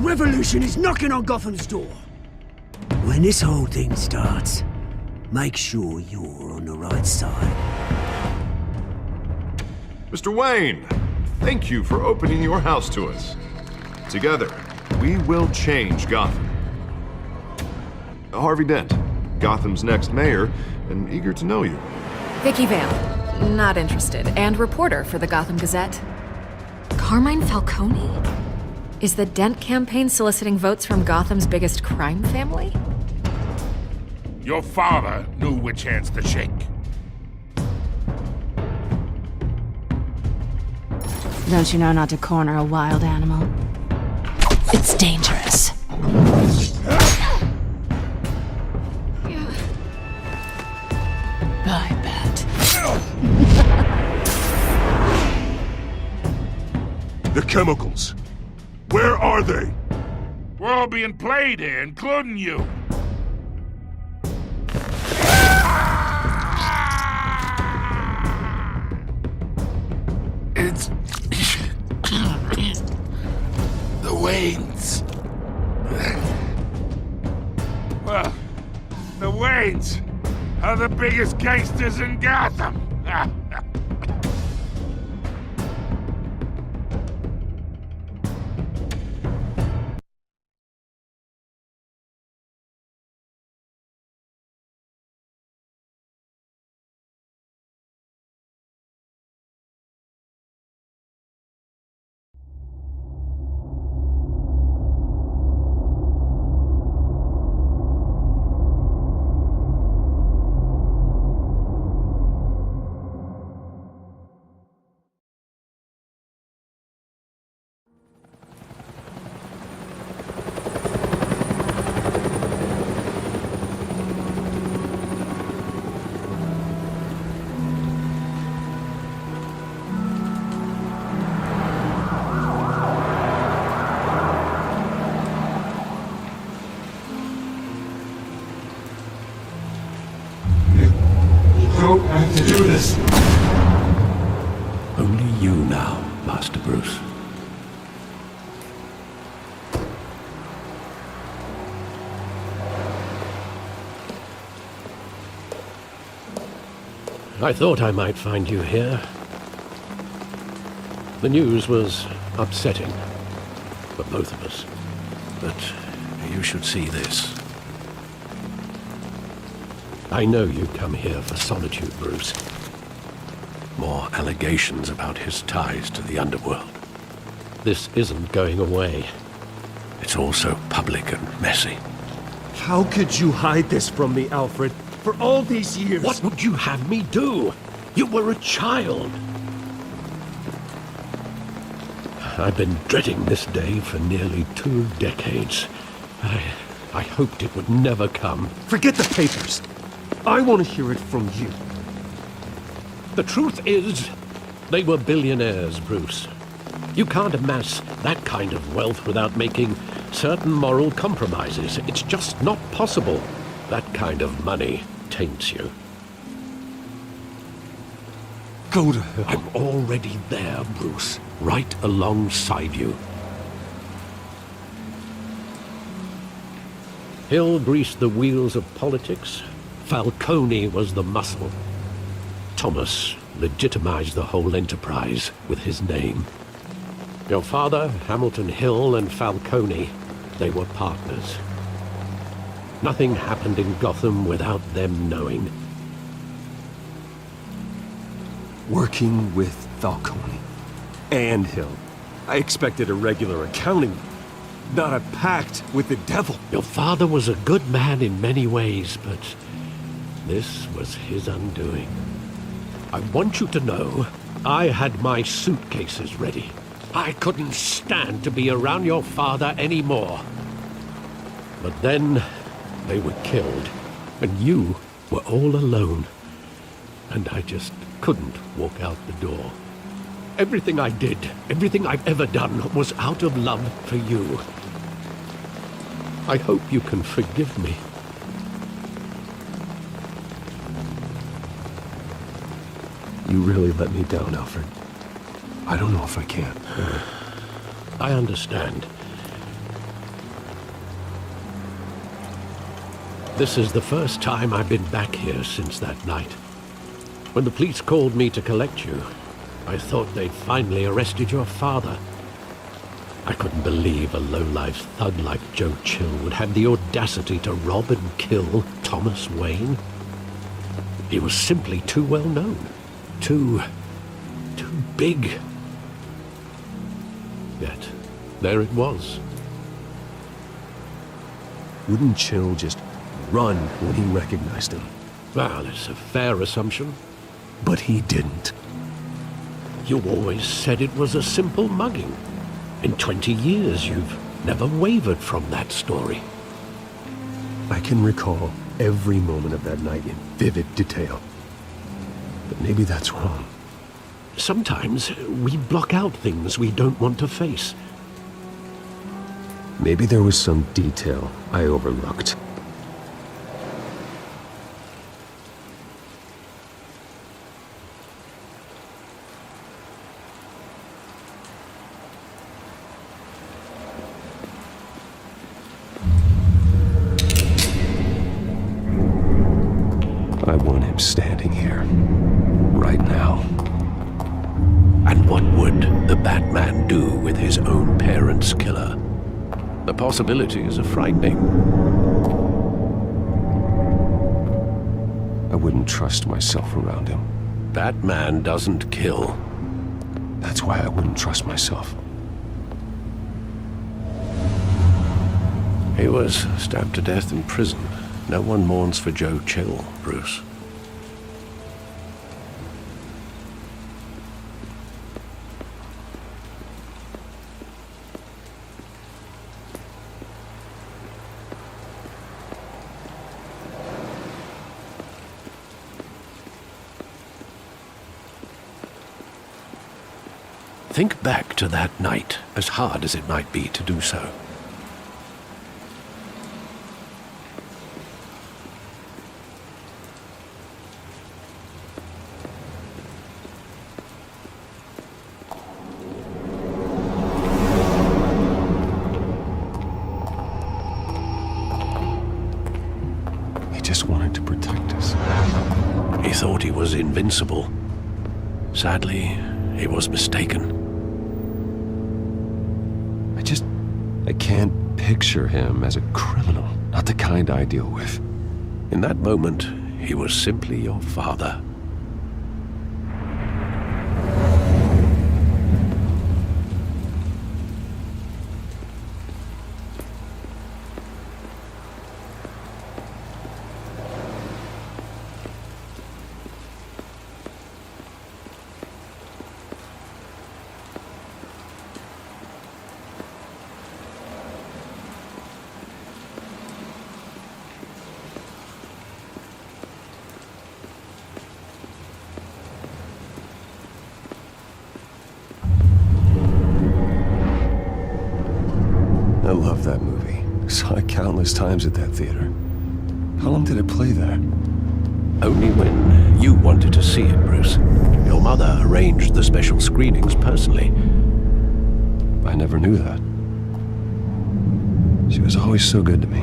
revolution is knocking on Gotham's door. When this whole thing starts, make sure you're on the right side. Mr. Wayne, thank you for opening your house to us. Together, we will change Gotham. Harvey Dent, Gotham's next mayor, and eager to know you. Vicky Vale, not interested, and reporter for the Gotham Gazette. Carmine Falcone? Is the Dent campaign soliciting votes from Gotham's biggest crime family? Your father knew which hands to shake. Don't you know not to corner a wild animal? It's dangerous. I bet. The chemicals. Where are they? We're all being played here, including you. It's... the Waynes. Well, the Waynes are the biggest gangsters in Gotham. Don't have to do this. Only you now, Master Bruce. I thought I might find you here. The news was upsetting for both of us. But you should see this. I know you come here for solitude, Bruce. More allegations about his ties to the underworld. This isn't going away. It's all so public and messy. How could you hide this from me, Alfred? For all these years... What would you have me do? You were a child. I've been dreading this day for nearly 2 decades. I hoped it would never come. Forget the papers. I want to hear it from you. The truth is, they were billionaires, Bruce. You can't amass that kind of wealth without making certain moral compromises. It's just not possible. That kind of money taints you. Go to hell. I'm already there, Bruce. Right alongside you. Hill greased the wheels of politics. Falcone was the muscle. Thomas legitimized the whole enterprise with his name. Your father, Hamilton Hill, and Falcone, they were partners. Nothing happened in Gotham without them knowing. Working with Falcone and Hill. I expected a regular accounting, not a pact with the devil. Your father was a good man in many ways, but this was his undoing. I want you to know, I had my suitcases ready. I couldn't stand to be around your father anymore. But then, they were killed, and you were all alone. And I just couldn't walk out the door. Everything I did, everything I've ever done, was out of love for you. I hope you can forgive me. You really let me down, Alfred. I don't know if I can. I understand. This is the first time I've been back here since that night. When the police called me to collect you, I thought they'd finally arrested your father. I couldn't believe a low-life thug like Joe Chill would have the audacity to rob and kill Thomas Wayne. He was simply too well known. Too big. Yet, there it was. Wouldn't Chill just run when he recognized him? Well, it's a fair assumption. But he didn't. You always said it was a simple mugging. In 20 years, you've never wavered from that story. I can recall every moment of that night in vivid detail. But maybe that's wrong. Sometimes we block out things we don't want to face. Maybe there was some detail I overlooked. I want him standing here, right now. And what would the Batman do with his own parents' killer? The possibilities are frightening. I wouldn't trust myself around him. Batman doesn't kill. That's why I wouldn't trust myself. He was stabbed to death in prison. No one mourns for Joe Chill, Bruce. Think back to that night, as hard as it might be to do so. He just wanted to protect us. He thought he was invincible. Sadly, he was mistaken. I can't picture him as a criminal, not the kind I deal with. In that moment, he was simply your father. I love that movie. Saw it countless times at that theater. How long did it play there? Only when you wanted to see it, Bruce. Your mother arranged the special screenings personally. I never knew that. She was always so good to me.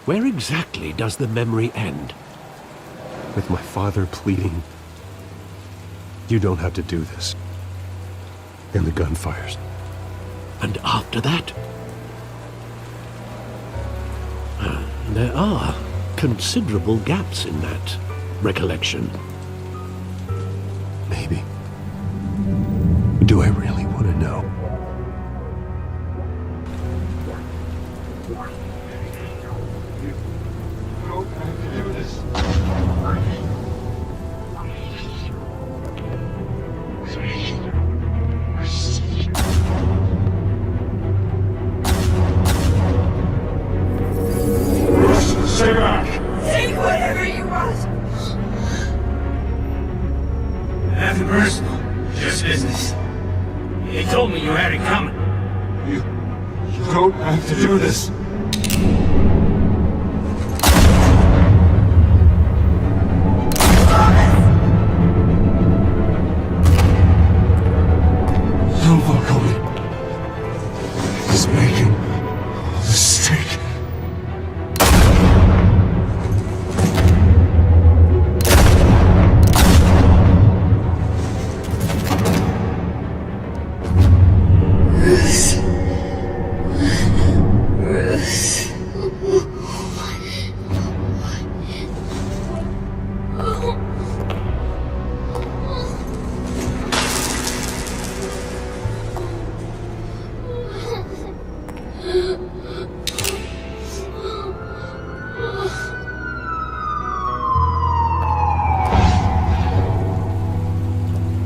Where exactly does the memory end? With my father pleading, "You don't have to do this." And the gun fires. And after that? There are considerable gaps in that recollection. Maybe. Do I really want to know? Stay back! Take whatever you want! Nothing personal, just business. He told me you had it coming. You don't have to do this. He's making a mistake.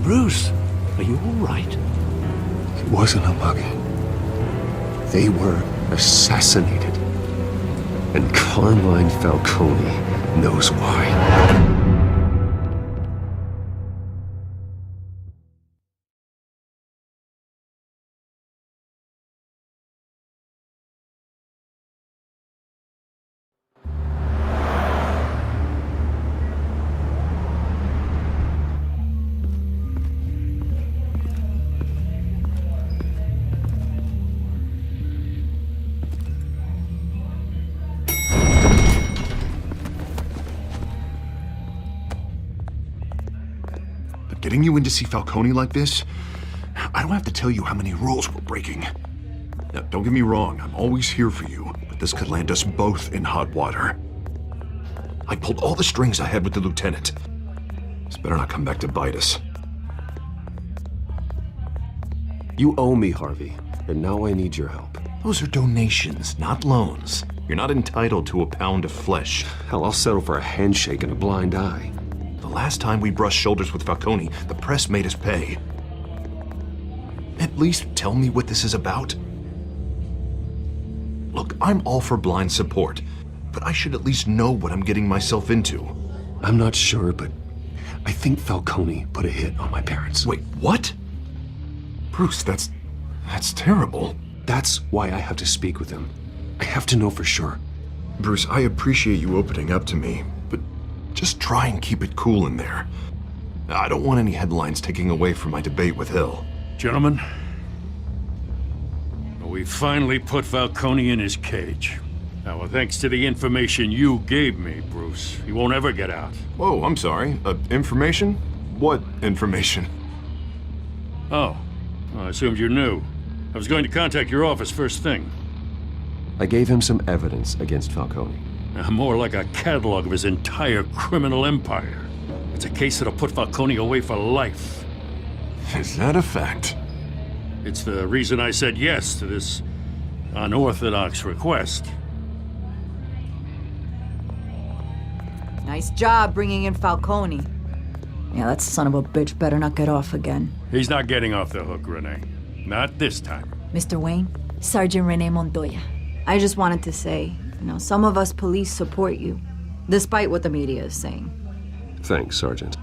Bruce, are you all right? It wasn't a mug. They were assassinated. And Carmine Falcone knows why. Getting you in to see Falcone like this? I don't have to tell you how many rules we're breaking. Now, don't get me wrong, I'm always here for you, but this could land us both in hot water. I pulled all the strings I had with the lieutenant. This better not come back to bite us. You owe me, Harvey, and now I need your help. Those are donations, not loans. You're not entitled to a pound of flesh. Hell, I'll settle for a handshake and a blind eye. The last time we brushed shoulders with Falcone, the press made us pay. At least tell me what this is about. Look, I'm all for blind support, but I should at least know what I'm getting myself into. I'm not sure, but I think Falcone put a hit on my parents. Wait, what? Bruce, that's terrible. That's why I have to speak with him. I have to know for sure. Bruce, I appreciate you opening up to me, but just try and keep it cool in there. I don't want any headlines taking away from my debate with Hill. Gentlemen, we finally put Falcone in his cage. Now, thanks to the information you gave me, Bruce, he won't ever get out. Whoa, I'm sorry. Information? What information? Oh, well, I assumed you knew. I was going to contact your office first thing. I gave him some evidence against Falcone. More like a catalog of his entire criminal empire. It's a case that'll put Falcone away for life. Is that a fact? It's the reason I said yes to this unorthodox request. Nice job bringing in Falcone. Yeah, that son of a bitch better not get off again. He's not getting off the hook, Renee. Not this time. Mr. Wayne, Sergeant Renee Montoya. I just wanted to say, some of us police support you, despite what the media is saying. Thanks, Sergeant.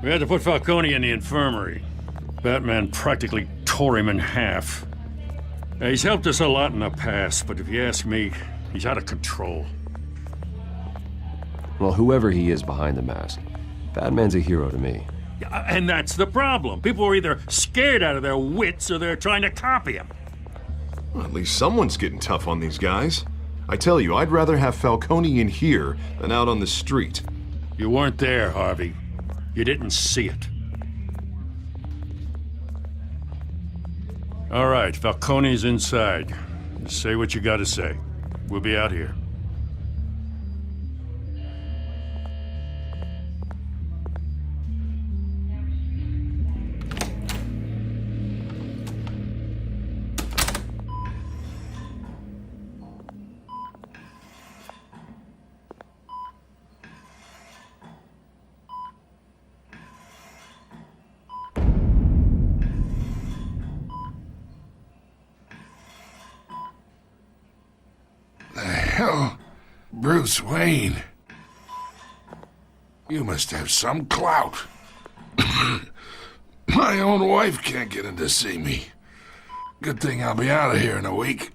We had to put Falcone in the infirmary. Batman practically tore him in half. He's helped us a lot in the past, but if you ask me, he's out of control. Well, whoever he is behind the mask, Batman's a hero to me. Yeah, and that's the problem. People are either scared out of their wits or they're trying to copy him. Well, at least someone's getting tough on these guys. I tell you, I'd rather have Falcone in here than out on the street. You weren't there, Harvey. You didn't see it. All right, Falcone's inside. Say what you gotta say. We'll be out here. Hell, Bruce Wayne. You must have some clout. My own wife can't get in to see me. Good thing I'll be out of here in a week.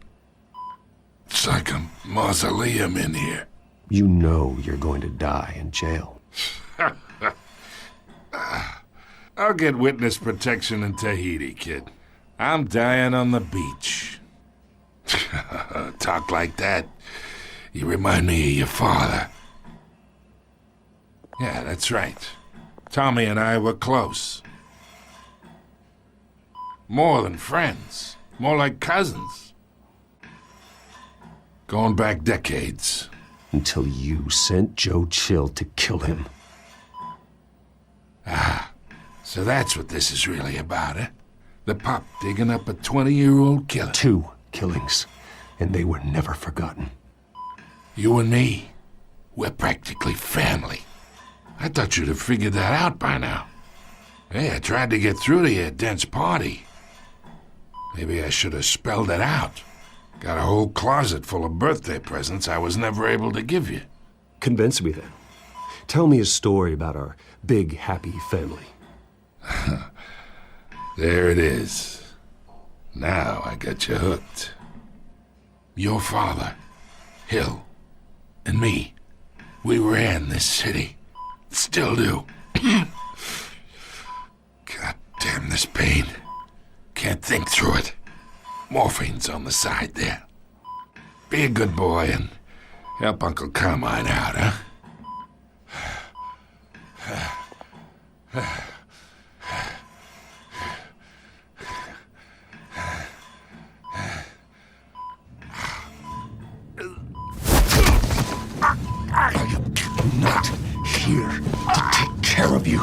It's like a mausoleum in here. You know you're going to die in jail. I'll get witness protection in Tahiti, kid. I'm dying on the beach. Talk like that. You remind me of your father. Yeah, that's right. Tommy and I were close. More than friends. More like cousins. Going back decades. Until you sent Joe Chill to kill him. Ah, so that's what this is really about, eh? The pop digging up a 20-year-old killer. 2 killings, and they were never forgotten. You and me, we're practically family. I thought you'd have figured that out by now. Hey, I tried to get through to your dense party. Maybe I should have spelled it out. Got a whole closet full of birthday presents I was never able to give you. Convince me then. Tell me a story about our big, happy family. There it is. Now I got you hooked. Your father, Hill, and me, we ran this city. Still do. God damn this pain. Can't think through it. Morphine's on the side there. Be a good boy and help Uncle Carmine out, huh? I'm not here to take care of you.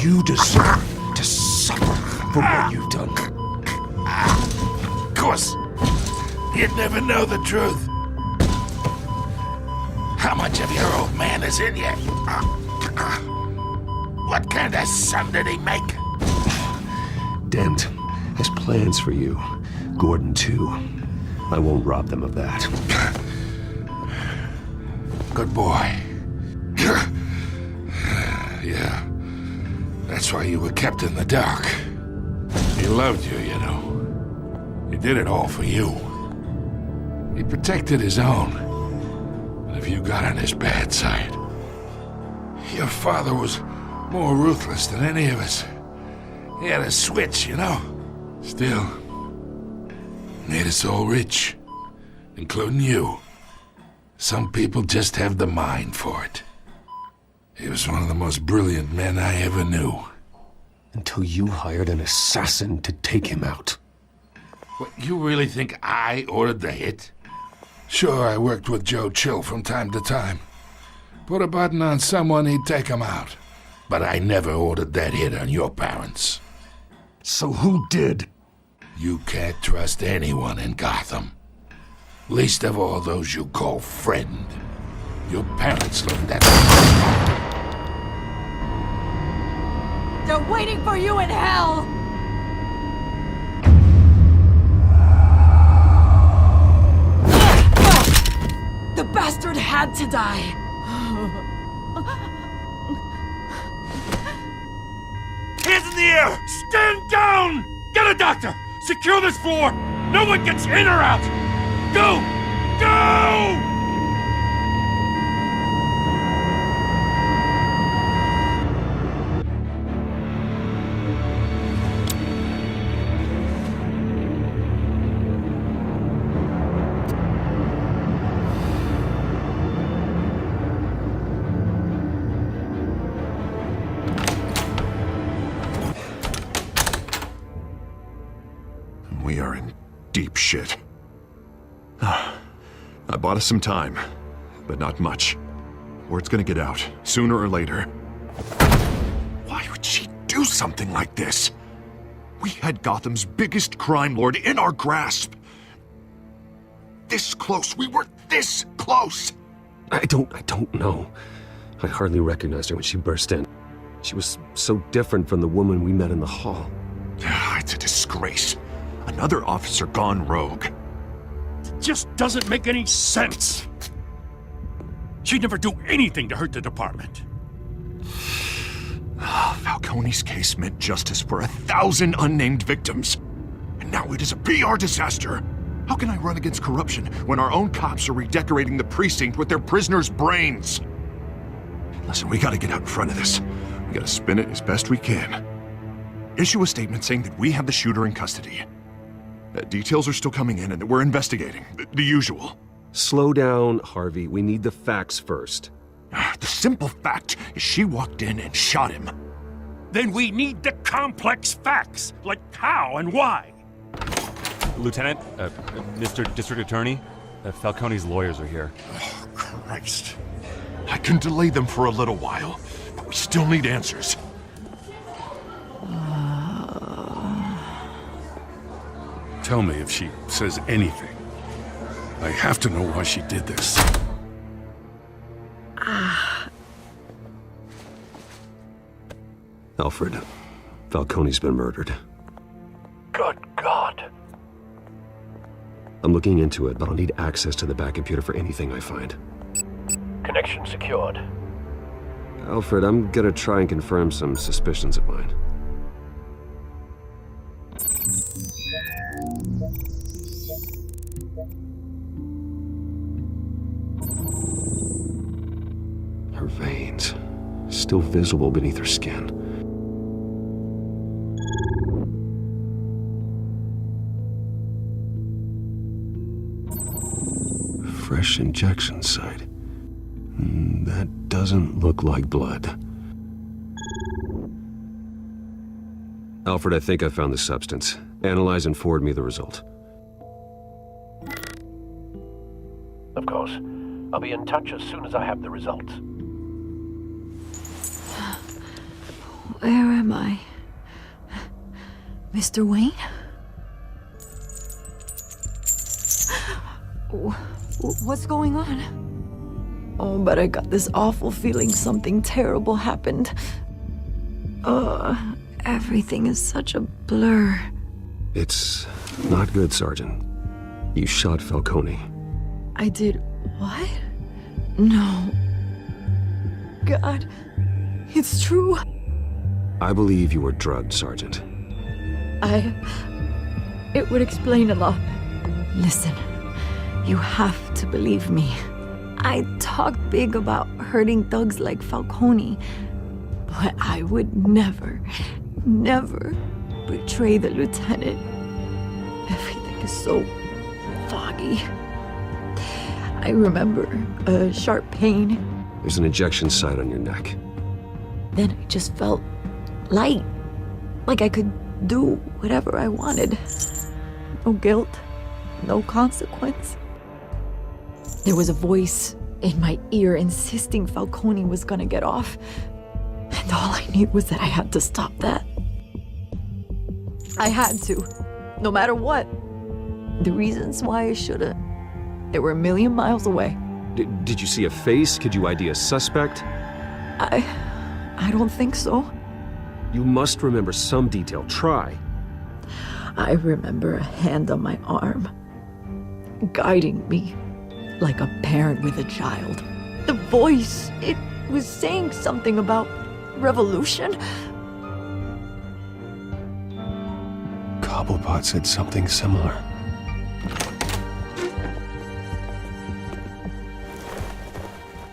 You deserve to suffer for what you've done. Of course. You'd never know the truth. How much of your old man is in you? What kind of son did he make? Dent has plans for you. Gordon, too. I won't rob them of that. Good boy. Yeah. That's why you were kept in the dark. He loved you, you know. He did it all for you. He protected his own. But if you got on his bad side, your father was more ruthless than any of us. He had a switch, you know. Still, made us all rich, including you. Some people just have the mind for it. He was one of the most brilliant men I ever knew. Until you hired an assassin to take him out. What, you really think I ordered the hit? Sure, I worked with Joe Chill from time to time. Put a button on someone, he'd take him out. But I never ordered that hit on your parents. So who did? You can't trust anyone in Gotham. Least of all those you call friend. Your parents learned that. They're waiting for you in hell! The bastard had to die! Hands in the air! Stand down! Get a doctor! Secure this floor! No one gets in or out! Go! Go! We are in deep shit. I bought us some time, but not much. Word's gonna get out, sooner or later. Why would she do something like this? We had Gotham's biggest crime lord in our grasp. This close, we were this close! I don't know. I hardly recognized her when she burst in. She was so different from the woman we met in the hall. It's a disgrace. Another officer gone rogue. It just doesn't make any sense. She'd never do anything to hurt the department. Falcone's case meant justice for 1,000 unnamed victims. And now it is a PR disaster. How can I run against corruption when our own cops are redecorating the precinct with their prisoners' brains? Listen, we gotta get out in front of this. We gotta spin it as best we can. Issue a statement saying that we have the shooter in custody. Details are still coming in and that we're investigating. The usual. Slow down, Harvey. We need the facts first. The simple fact is she walked in and shot him. Then we need the complex facts, like how and why. Lieutenant, Mr. District Attorney, Falcone's lawyers are here. Oh, Christ. I can delay them for a little while, but we still need answers. Tell me if she says anything. I have to know why she did this. Alfred, Falcone's been murdered. Good God. I'm looking into it, but I'll need access to the back computer for anything I find. Connection secured. Alfred, I'm gonna try and confirm some suspicions of mine. Her veins, still visible beneath her skin. Fresh injection site. That doesn't look like blood. Alfred, I think I found the substance. Analyze and forward me the result. Of course. I'll be in touch as soon as I have the results. Where am I? Mr. Wayne? What's going on? Oh, but I got this awful feeling something terrible happened. Everything is such a blur. It's not good, Sergeant. You shot Falcone. I did what? No. God, it's true. I believe you were drugged, Sergeant. It would explain a lot. Listen, you have to believe me. I talk big about hurting thugs like Falcone, but I would never betray the lieutenant. Everything is so foggy. I remember a sharp pain. There's an injection site on your neck. Then I just felt light, like I could do whatever I wanted. No guilt, no consequence. There was a voice in my ear insisting Falcone was gonna get off. And all I knew was that I had to stop that. I had to, no matter what. The reasons why I should've, they were a million miles away. Did you see a face? Could you ID a suspect? I don't think so. You must remember some detail. Try. I remember a hand on my arm, guiding me like a parent with a child. The voice, it was saying something about revolution. Cobblepot said something similar.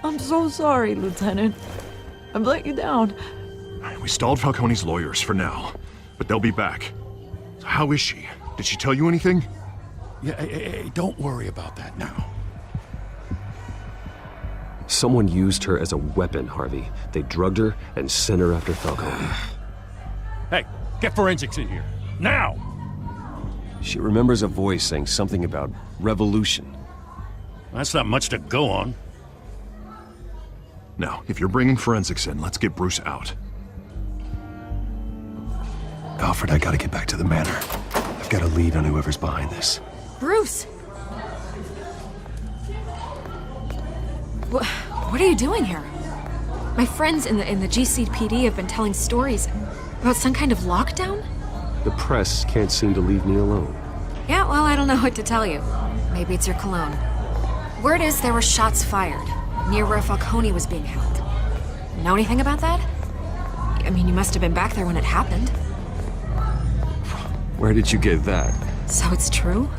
I'm so sorry, Lieutenant. I've let you down. We stalled Falcone's lawyers for now, but they'll be back. So how is she? Did she tell you anything? Yeah, hey, don't worry about that now. Someone used her as a weapon, Harvey. They drugged her and sent her after Falcone. Hey, get forensics in here. Now! She remembers a voice saying something about revolution. That's not much to go on. Now, if you're bringing forensics in, let's get Bruce out. Alfred, I gotta get back to the manor. I've got a lead on whoever's behind this. Bruce! What are you doing here? My friends in the GCPD have been telling stories about some kind of lockdown? The press can't seem to leave me alone. Yeah, well, I don't know what to tell you. Maybe it's your cologne. Word is there were shots fired near where Falcone was being held. Know anything about that? I mean, you must have been back there when it happened. Where did you get that? So it's true?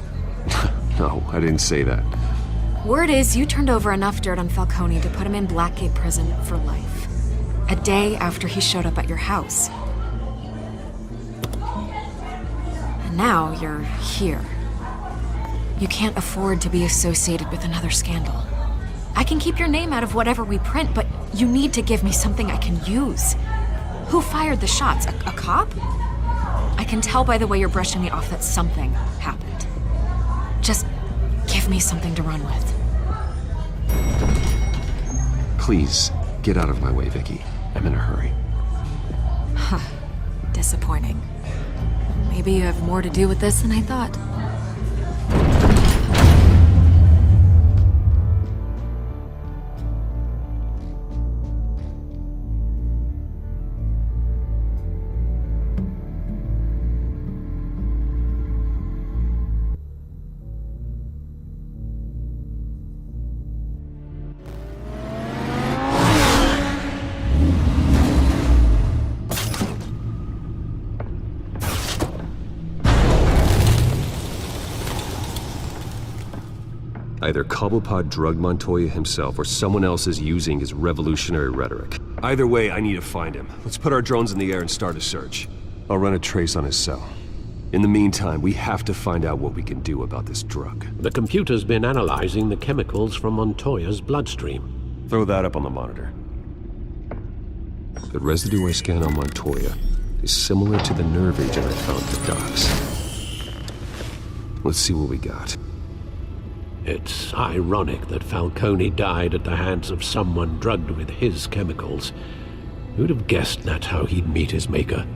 No, I didn't say that. Word is you turned over enough dirt on Falcone to put him in Blackgate Prison for life. A day after he showed up at your house. And now you're here. You can't afford to be associated with another scandal. I can keep your name out of whatever we print, but you need to give me something I can use. Who fired the shots? A cop? I can tell by the way you're brushing me off that something happened. Just give me something to run with. Please, get out of my way, Vicky. I'm in a hurry. Huh. Disappointing. Maybe you have more to do with this than I thought. Either Cobblepot drugged Montoya himself, or someone else is using his revolutionary rhetoric. Either way, I need to find him. Let's put our drones in the air and start a search. I'll run a trace on his cell. In the meantime, we have to find out what we can do about this drug. The computer's been analyzing the chemicals from Montoya's bloodstream. Throw that up on the monitor. The residue I scan on Montoya is similar to the nerve agent I found at the docks. Let's see what we got. It's ironic that Falcone died at the hands of someone drugged with his chemicals. Who'd have guessed that's how he'd meet his maker?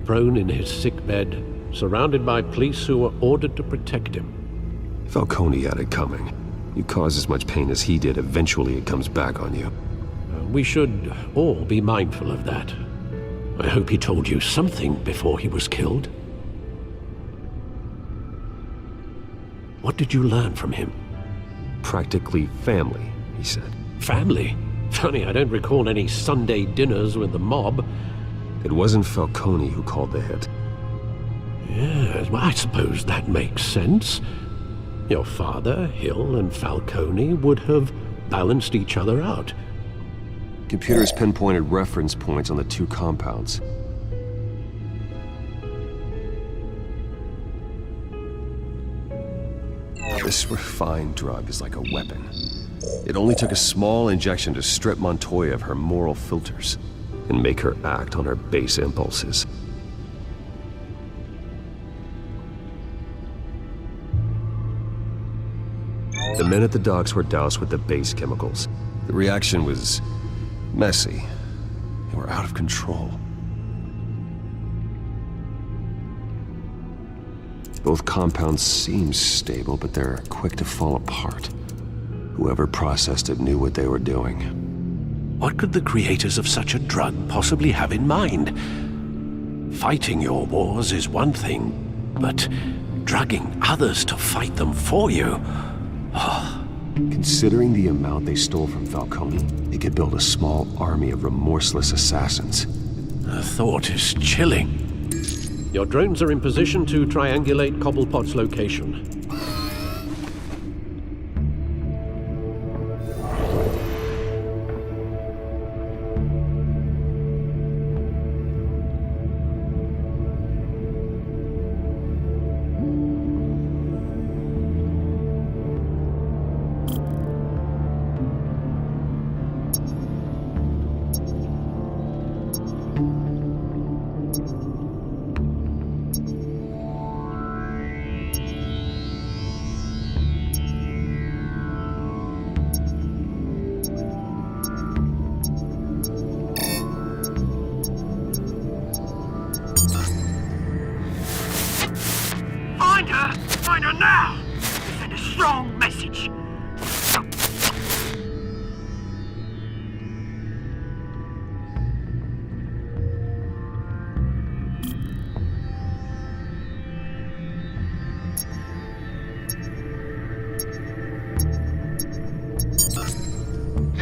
Prone in his sickbed, surrounded by police who were ordered to protect him. Falcone had it coming. You cause as much pain as he did, eventually it comes back on you. We should all be mindful of that. I hope he told you something before he was killed. What did you learn from him? Practically family, he said. Family? Funny, I don't recall any Sunday dinners with the mob. It wasn't Falcone who called the hit. Yes, well, I suppose that makes sense. Your father, Hill, and Falcone would have balanced each other out. Computers pinpointed reference points on the two compounds. This refined drug is like a weapon. It only took a small injection to strip Montoya of her moral filters and make her act on her base impulses. The men at the docks were doused with the base chemicals. The reaction was messy. They were out of control. Both compounds seem stable, but they're quick to fall apart. Whoever processed it knew what they were doing. What could the creators of such a drug possibly have in mind? Fighting your wars is one thing, but drugging others to fight them for you? Considering the amount they stole from Falcone, they could build a small army of remorseless assassins. The thought is chilling. Your drones are in position to triangulate Cobblepot's location. Find her now! Send a strong message.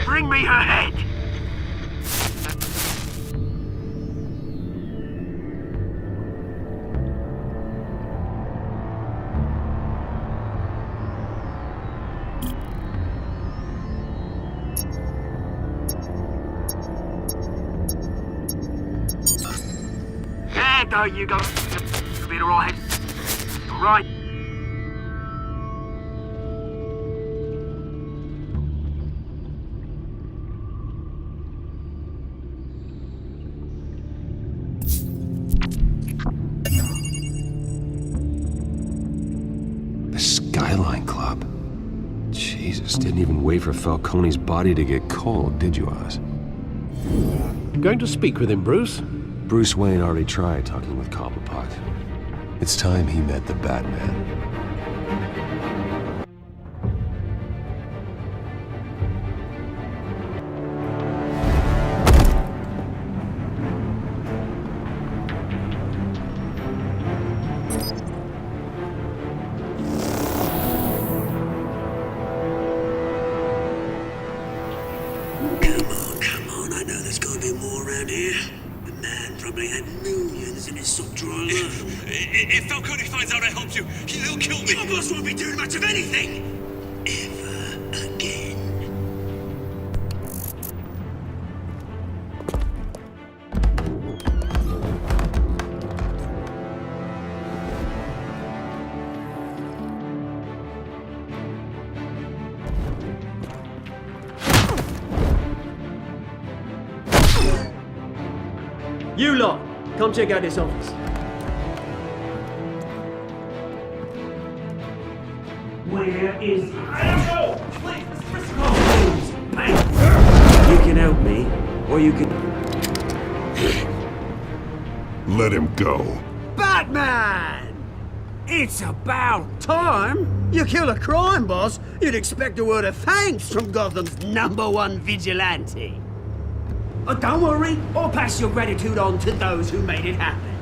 Bring me her head! There you go. You'll be all right. right. The Skyline Club. Jesus, didn't even wait for Falcone's body to get cold, did you, Oz? Going to speak with him, Bruce? Bruce Wayne already tried talking with Cobblepot. It's time he met the Batman. Come on, I know there's gotta be more around here. The man probably had millions in his sock drawer. If Falcone finds out I helped you, he'll kill me! Your boss won't be doing much of anything! Ever again. You lot, come check out this office. Where is he? I don't know! Please, You can help me, or you can... Let him go. Batman! It's about time! You kill a crime boss, you'd expect a word of thanks from Gotham's #1 vigilante. Oh, don't worry, I'll pass your gratitude on to those who made it happen.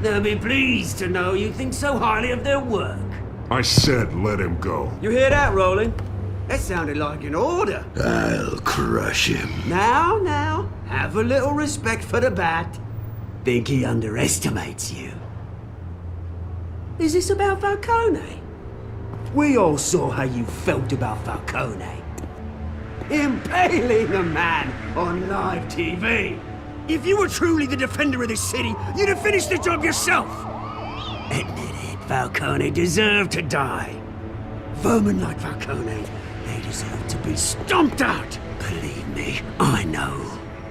They'll be pleased to know you think so highly of their work. I said let him go. You hear that, Roland? That sounded like an order. I'll crush him. Now, have a little respect for the Bat. Think he underestimates you. Is this about Falcone? We all saw how you felt about Falcone. Impaling a man on live TV. If you were truly the defender of this city, you'd have finished the job yourself. Admit it, Falcone deserved to die. Vermin like Falcone, they deserve to be stomped out. Believe me, I know.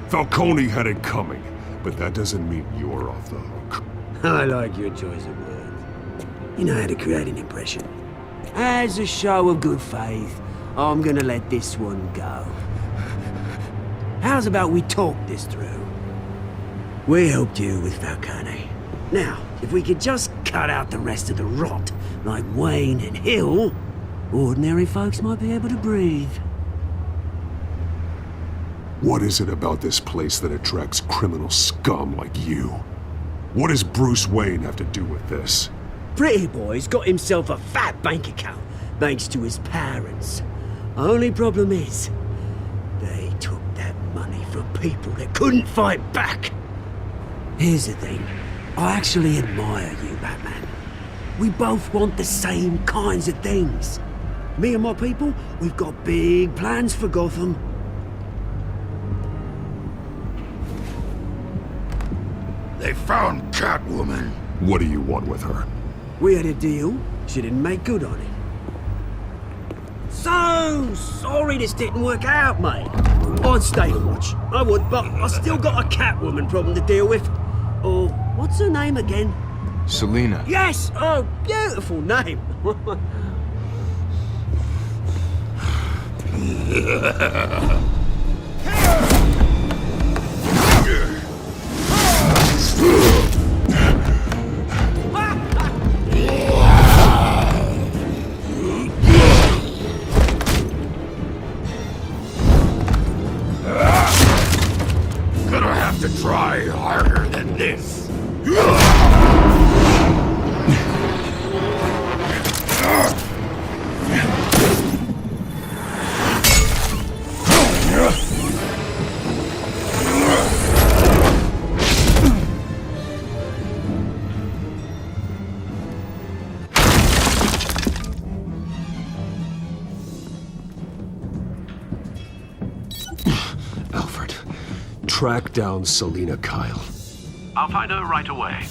Falcone had it coming, but that doesn't mean you're off the hook. I like your choice of words. You know how to create an impression. As a show of good faith, I'm gonna let this one go. How's about we talk this through? We helped you with Falcone. Now, if we could just cut out the rest of the rot, like Wayne and Hill, ordinary folks might be able to breathe. What is it about this place that attracts criminal scum like you? What does Bruce Wayne have to do with this? Pretty Boy's got himself a fat bank account, thanks to his parents. Only problem is, they took that money from people that couldn't fight back. Here's the thing, I actually admire you, Batman. We both want the same kinds of things. Me and my people, we've got big plans for Gotham. They found Catwoman. What do you want with her? We had a deal, she didn't make good on it. So sorry this didn't work out, mate. I'd stay to watch, I would, but I still got a Catwoman problem to deal with. Oh, what's her name again? Selina. Yes! Oh, beautiful name. Gonna have to try harder than this. Alfred, track down Selina Kyle. I'll find her right away.